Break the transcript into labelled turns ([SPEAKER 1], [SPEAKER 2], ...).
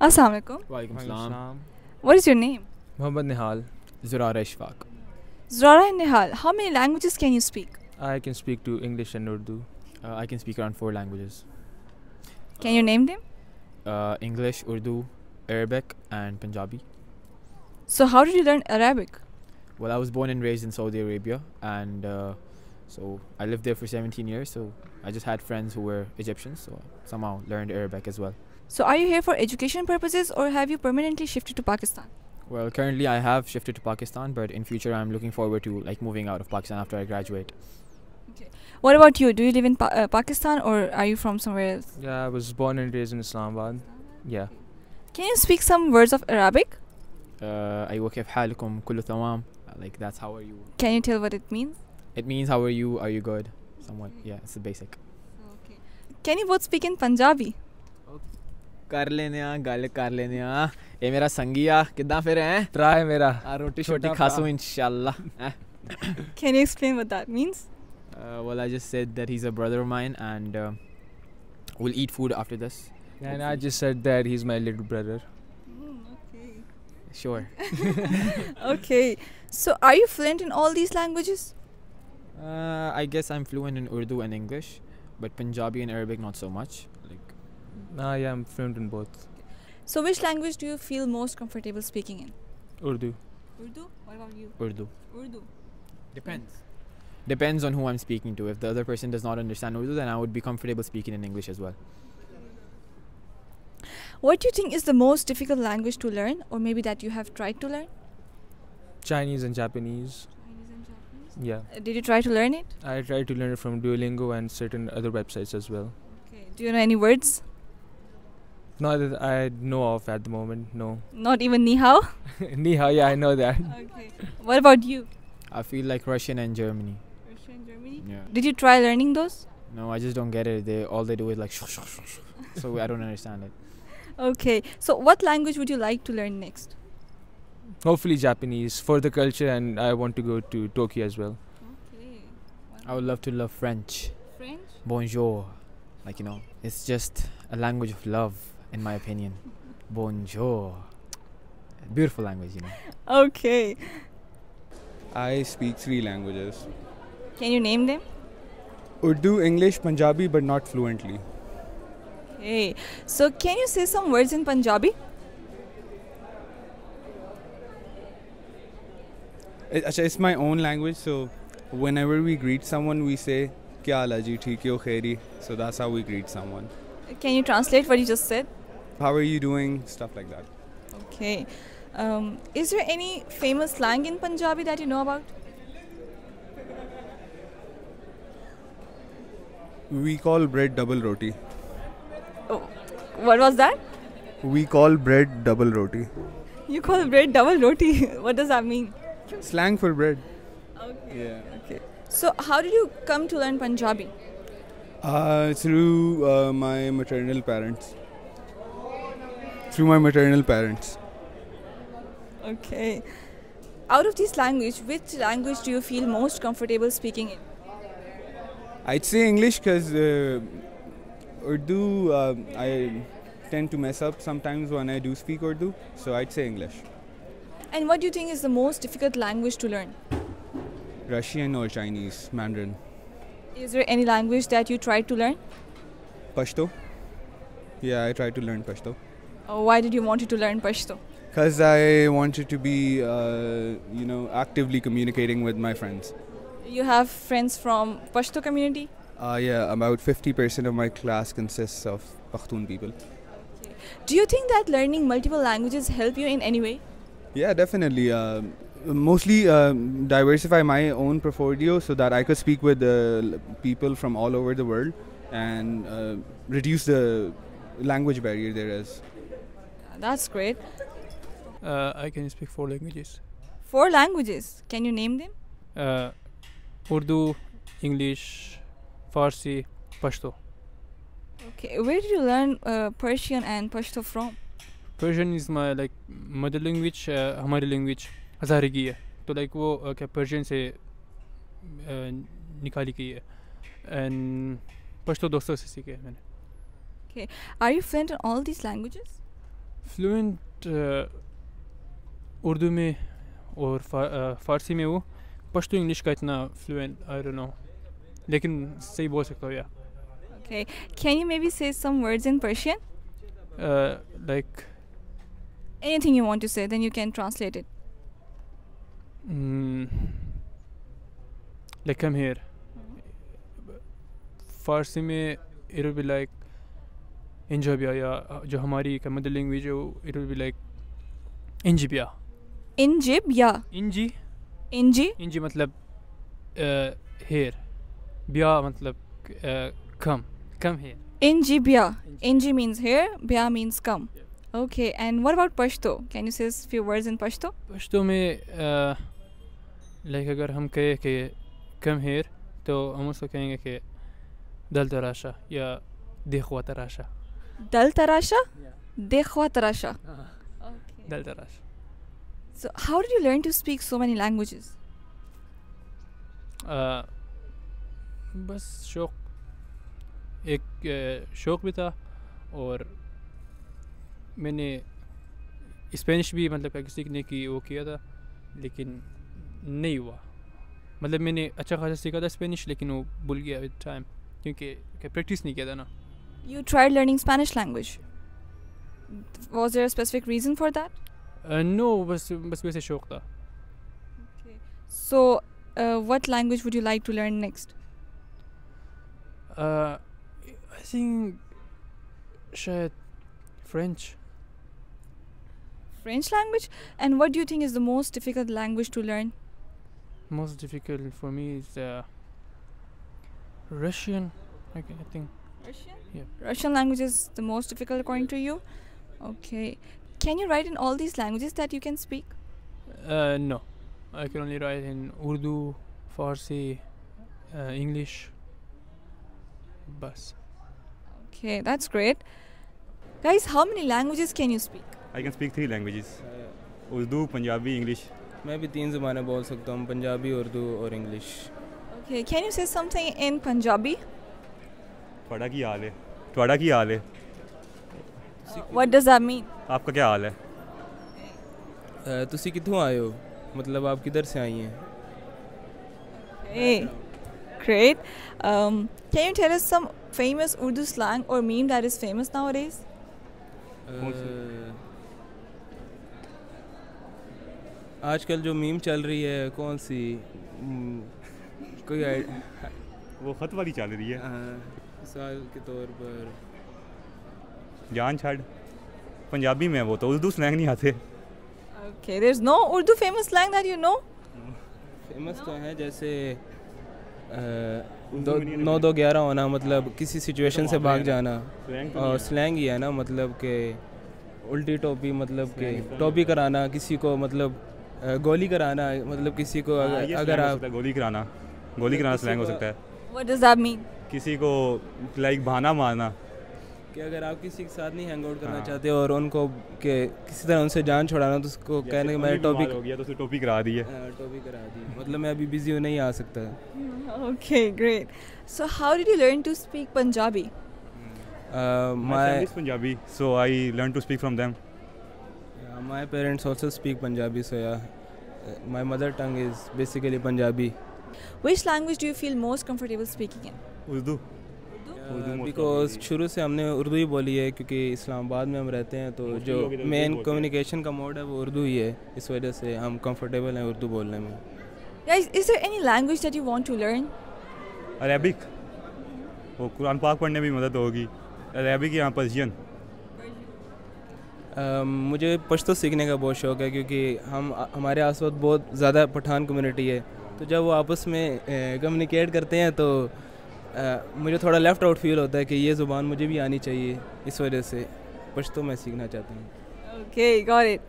[SPEAKER 1] Assalamu alaikum.
[SPEAKER 2] Walaikum salam.
[SPEAKER 1] What is your name?
[SPEAKER 3] Mohammad Nihal.
[SPEAKER 2] Zurara Ishfaq.
[SPEAKER 1] Zara and Nihal. How many languages can you speak?
[SPEAKER 3] I can speak to English and Urdu.
[SPEAKER 2] I can speak around 4 languages.
[SPEAKER 1] Can you name them?
[SPEAKER 2] English, Urdu, Arabic and Punjabi.
[SPEAKER 1] So how did you learn Arabic?
[SPEAKER 2] Well, I was born and raised in Saudi Arabia, and so I lived there for 17 years, so I just had friends who were Egyptians, so somehow learned Arabic as well.
[SPEAKER 1] So are you here for education purposes or have you permanently shifted to Pakistan?
[SPEAKER 2] Well, currently I have shifted to Pakistan, but in future I'm looking forward to moving out of Pakistan after I graduate.
[SPEAKER 1] What about you? Do you live in Pakistan or are you from somewhere else?
[SPEAKER 3] Yeah, I was born and raised in Islamabad. Yeah.
[SPEAKER 1] Can you speak some words of Arabic?
[SPEAKER 2] أيوة كيف حالكم كله تمام, like that's how are you.
[SPEAKER 1] Can you tell what it means?
[SPEAKER 2] It means how are you good, somewhat. Yeah, it's the basic.
[SPEAKER 1] Can you both speak in Punjabi?
[SPEAKER 2] कर लेने आ गल कर लेने आ ये मेरा संगिया कितना फिर हैं
[SPEAKER 3] Try मेरा.
[SPEAKER 2] रोटी छोटी खासू इंशाल्लाह.
[SPEAKER 1] Can you explain what that means?
[SPEAKER 2] Well, I just said that he's a brother of mine, and we'll eat food after this.
[SPEAKER 3] And I just said that he's my little brother.
[SPEAKER 2] Sure.
[SPEAKER 1] Okay. So are you fluent in all these languages?
[SPEAKER 2] I guess I'm fluent in Urdu and English, but Punjabi and Arabic not so much.
[SPEAKER 3] Yeah, I'm fluent in both.
[SPEAKER 1] So which language do you feel most comfortable speaking in?
[SPEAKER 3] Urdu.
[SPEAKER 1] Urdu? What about you?
[SPEAKER 2] Urdu.
[SPEAKER 1] Urdu.
[SPEAKER 2] Depends on who I'm speaking to. If the other person does not understand Urdu, then I would be comfortable speaking in English as well.
[SPEAKER 1] What do you think is the most difficult language to learn, or maybe that you have tried to learn?
[SPEAKER 3] Chinese and Japanese. Yeah.
[SPEAKER 1] Did you try to learn it?
[SPEAKER 3] I tried to learn it from Duolingo and certain other websites as well.
[SPEAKER 1] Okay. Do you know any words?
[SPEAKER 3] Not that I know of at the moment, no.
[SPEAKER 1] Not even ni hao?
[SPEAKER 3] Ni hao, yeah, I know that.
[SPEAKER 1] Okay. What about you?
[SPEAKER 2] I feel like Russian and Germany.
[SPEAKER 1] Russia and Germany?
[SPEAKER 2] Yeah.
[SPEAKER 1] Did you try learning those?
[SPEAKER 2] No, I just don't get it. All they do is like so I don't understand it.
[SPEAKER 1] Okay. So what language would you like to learn next?
[SPEAKER 3] Hopefully Japanese for the culture, and I want to go to Tokyo as well.
[SPEAKER 1] Okay.
[SPEAKER 2] I would love to love French.
[SPEAKER 1] French?
[SPEAKER 2] Bonjour. It's just a language of love, in my opinion. Bonjour. Beautiful language,
[SPEAKER 1] Okay.
[SPEAKER 4] I speak 3 languages.
[SPEAKER 1] Can you name them?
[SPEAKER 4] Urdu, English, Punjabi, but not fluently.
[SPEAKER 1] Okay. So can you say some words in Punjabi?
[SPEAKER 4] It's my own language, so whenever we greet someone, we say, Kya haal hai ji, theek ho khairi. So that's how we greet someone.
[SPEAKER 1] Can you translate what you just said?
[SPEAKER 4] How are you doing? Stuff like that.
[SPEAKER 1] Okay. Is there any famous slang in Punjabi that you know about?
[SPEAKER 4] We call bread double roti.
[SPEAKER 1] Oh, what was that?
[SPEAKER 4] We call bread double roti.
[SPEAKER 1] You call bread double roti. What does that mean?
[SPEAKER 4] Slang for bread.
[SPEAKER 1] Okay.
[SPEAKER 4] Yeah.
[SPEAKER 1] Okay. So how did you come to learn Punjabi?
[SPEAKER 4] Through my maternal parents. Through my maternal parents.
[SPEAKER 1] Okay. Out of this language, which language do you feel most comfortable speaking in?
[SPEAKER 4] I'd say English because Urdu, I tend to mess up sometimes when I do speak Urdu, so I'd say English.
[SPEAKER 1] And what do you think is the most difficult language to learn?
[SPEAKER 4] Russian or Chinese, Mandarin.
[SPEAKER 1] Is there any language that you tried to learn?
[SPEAKER 4] Pashto. Yeah, I tried to learn Pashto.
[SPEAKER 1] Why did you want to learn Pashto?
[SPEAKER 4] Because I wanted to be, actively communicating with my friends.
[SPEAKER 1] You have friends from Pashto community?
[SPEAKER 4] Yeah, about 50% of my class consists of Pakhtun people.
[SPEAKER 1] Okay. Do you think that learning multiple languages help you in any way?
[SPEAKER 4] Yeah, definitely. Mostly diversify my own portfolio so that I could speak with people from all over the world and reduce the language barrier there is.
[SPEAKER 1] That's great.
[SPEAKER 5] I can speak 4 languages.
[SPEAKER 1] 4 languages. Can you name them?
[SPEAKER 5] Urdu, English, Farsi, Pashto.
[SPEAKER 1] Okay. Where did you learn Persian and Pashto from?
[SPEAKER 5] Persian is my mother language. हमारी language हज़ारगी है. तो वो क्या Persian से निकाली गई है. And Pashto दोस्तों से सीखे मैंने.
[SPEAKER 1] Okay. Are you fluent in all these languages?
[SPEAKER 5] Fluent Urdu में और फ़ारसी में वो पश्तो इंग्लिश का इतना फ्लुएंट आई डोंट नो लेकिन सही बोल सकता हूँ या
[SPEAKER 1] Okay. Can you maybe say some words in Persian?
[SPEAKER 5] Like
[SPEAKER 1] Anything you want to say, then you can translate it.
[SPEAKER 5] like come here फ़ारसी में it will be like enjoy बिया या जो हमारी का मदर लैंग्वेज है it will be like इंजी बिया
[SPEAKER 1] Injib, yeah.
[SPEAKER 5] इंजी
[SPEAKER 1] Inji.
[SPEAKER 5] इंजी मतलब hair बिया मतलब come here
[SPEAKER 1] Inji bia. Inji means here, bia means come. Okay, and what about Pashto? Can you say a few words in Pashto?
[SPEAKER 5] Pashto में like अगर हम कहे कि come here तो हम उसको कहेंगे कि दल तराशा या देखवा तराशा
[SPEAKER 1] Dal tarasha? Dekhwa tarasha. Okay.
[SPEAKER 5] दल तराशा
[SPEAKER 1] So, how did you learn to speak so many languages?
[SPEAKER 5] बस शौक एक शौक भी था और मैंने स्पेनिश भी मतलब क्या सीखने की वो किया था लेकिन नहीं हुआ मतलब मैंने अच्छा खासा सीखा था स्पेनिश लेकिन वो भूल गया विद टाइम क्योंकि प्रैक्टिस नहीं किया था ना
[SPEAKER 1] You tried learning Spanish language. Was there a specific reason for that?
[SPEAKER 5] No बस वैसे शौक था
[SPEAKER 1] So, what language would you like to learn next?
[SPEAKER 5] I think शायद French
[SPEAKER 1] French language? And what do you think is the most difficult language to learn?
[SPEAKER 5] most difficult for me is Russian I think
[SPEAKER 1] Russian?
[SPEAKER 5] Yeah.
[SPEAKER 1] Russian language is the most difficult according to you? Okay. Can you write in all these languages that you can speak?
[SPEAKER 5] no I can only write in Urdu Farsi English bas
[SPEAKER 1] Okay, that's great. Guys, how many languages can you speak?
[SPEAKER 6] I can speak 3 languages. Urdu, Punjabi, English.
[SPEAKER 3] मैं भी 3 ज़बानें बोल सकता हूँ पंजाबी उर्दू और English
[SPEAKER 1] Okay, can you say something in Punjabi?
[SPEAKER 6] ਤੁਹਾਡਾ ਕੀ ਹਾਲ ਹੈ ਤੁਹਾਡਾ ਕੀ ਹਾਲ ਹੈ
[SPEAKER 1] What does that mean?
[SPEAKER 6] आपका क्या हाल है
[SPEAKER 3] तुसी कित्थों आए हो मतलब आप किधर से आई हैं
[SPEAKER 1] Hey, great. Can you tell us some famous Urdu slang or meme that is famous nowadays?
[SPEAKER 3] आजकल जो मीम चल रही है कौन सी कोई
[SPEAKER 6] वो खत वाली चल रही है
[SPEAKER 3] मिसाल के तौर पर
[SPEAKER 6] जान छाड़ पंजाबी में वो तो उर्दू स्लैंग नहीं आते
[SPEAKER 1] Okay, there's no Urdu famous slang that you know?
[SPEAKER 3] Famous तो है जैसे 9-2-11 होना मतलब किसी सिचुएशन से भाग जाना और स्लैंग ही है ना मतलब के उल्टी टोपी मतलब के टोपी कराना किसी को मतलब गोली कराना मतलब किसी को अगर आप
[SPEAKER 6] गोली कराना स्लैंग हो सकता है
[SPEAKER 1] What does that mean?
[SPEAKER 6] किसी को लाइक बहाना मारना
[SPEAKER 3] कि अगर आप किसी के साथ नहीं हैंग आउट करना चाहते हो और उनको के किसी तरह उनसे जान छुड़ाना तो उसको कहने कि मैंने टोपी
[SPEAKER 6] हो गया तो उसने टोपी करा दी है
[SPEAKER 3] टोपी करा दी मतलब मैं अभी बिजी हूँ नहीं आ सकता
[SPEAKER 1] Okay, great. So, how did you learn to speak Punjabi?
[SPEAKER 6] my family is Punjabi so I learned to speak from them
[SPEAKER 3] my parents also speak Punjabi so yeah my mother tongue is basically Punjabi
[SPEAKER 1] Which language do you feel most comfortable speaking in?
[SPEAKER 6] Urdu
[SPEAKER 3] because शुरू से हमने उर्दू ही बोली है क्योंकि इस्लामाबाद में हम रहते हैं तो जो मेन कम्युनिकेशन का मोड है वो उर्दू ही है इस वजह से हम कंफर्टेबल हैं उर्दू बोलने में
[SPEAKER 1] Guys, is there any language that you want to learn?
[SPEAKER 6] Arabic वो कुरान पाक पढ़ने में मदद होगी अरेबिक या पर्शियन
[SPEAKER 3] मुझे पश्तो सीखने का बहुत शौक़ है क्योंकि हमारे आसपास बहुत ज़्यादा पठान कम्युनिटी है तो जब वो आपस में कम्युनिकेट करते हैं तो मुझे थोड़ा लेफ़्ट आउट फील होता है कि ये ज़ुबान मुझे भी आनी चाहिए इस वजह से पश्तो मैं सीखना चाहता हूँ
[SPEAKER 1] Okay, got it.